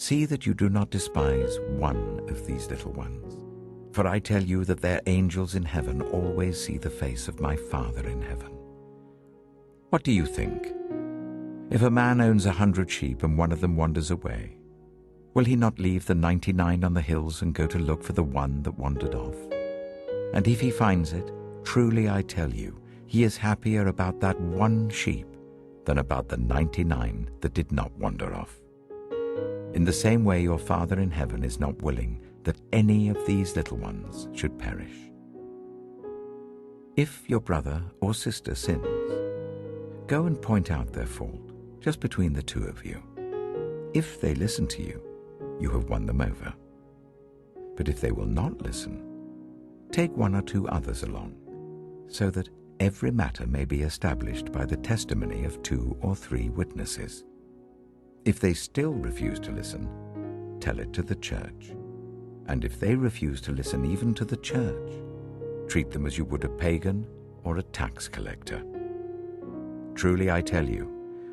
See that you do not despise one of these little ones. For I tell you that their angels in heaven always see the face of my Father in heaven. What do you think? If a man owns 100 sheep and one of them wanders away, will he not leave the 99 on the hills and go to look for the one that wandered off? And if he finds it, truly I tell you, he is happier about that one sheep than about the 99 that did not wander off. In the same way, your Father in heaven is not willing that any of these little ones should perish. If your brother or sister sins, go and point out their fault, just between the two of you. If they listen to you, you have won them over. But if they will not listen, take one or two others along, so that every matter may be established by the testimony of 2 or 3 witnesses. If they still refuse to listen, tell it to the church. And if they refuse to listen even to the church, treat them as you would a pagan or a tax collector. Truly I tell you,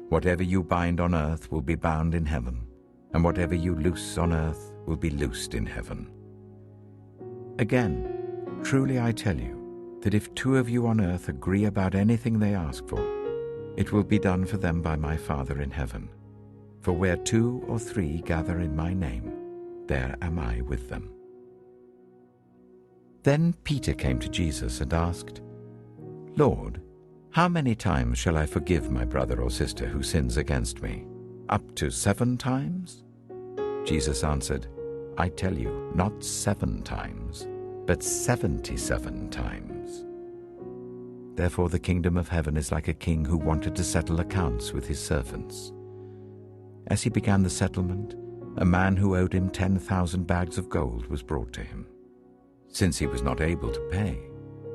whatever you bind on earth will be bound in heaven, and whatever you loose on earth will be loosed in heaven. Again, truly I tell you, that if 2 of you on earth agree about anything they ask for, it will be done for them by my Father in heaven. For where 2 or 3 gather in my name, there am I with them. Then Peter came to Jesus and asked, Lord, how many times shall I forgive my brother or sister who sins against me? Up to 7 times? Jesus answered, I tell you, not 7 times, but 77 times. Therefore the kingdom of heaven is like a king who wanted to settle accounts with his servants. As he began the settlement, a man who owed him 10,000 bags of gold was brought to him. Since he was not able to pay,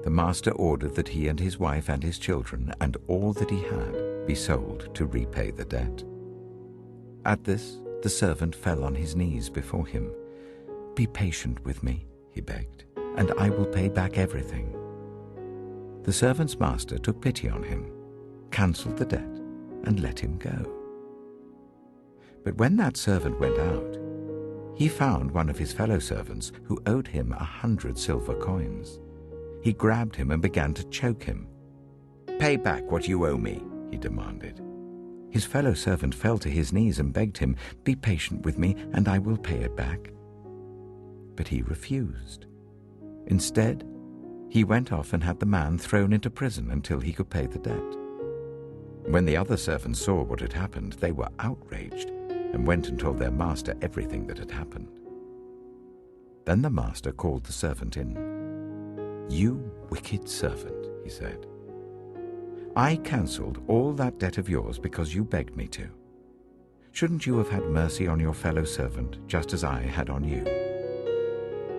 the master ordered that he and his wife and his children and all that he had be sold to repay the debt. At this, the servant fell on his knees before him. Be patient with me, he begged, and I will pay back everything. The servant's master took pity on him, cancelled the debt, and let him go. But when that servant went out, he found one of his fellow servants who owed him 100 silver coins. He grabbed him and began to choke him. Pay back what you owe me, he demanded. His fellow servant fell to his knees and begged him, Be patient with me, and I will pay it back. But he refused. Instead, he went off and had the man thrown into prison until he could pay the debt. When the other servants saw what had happened, they were outraged and went and told their master everything that had happened. Then the master called the servant in. You wicked servant, he said. I cancelled all that debt of yours because you begged me to. Shouldn't you have had mercy on your fellow servant just as I had on you?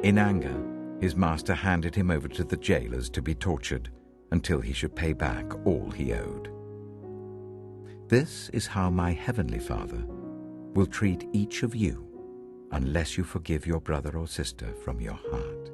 In anger, his master handed him over to the jailers to be tortured until he should pay back all he owed. This is how my heavenly Father will treat each of you unless you forgive your brother or sister from your heart.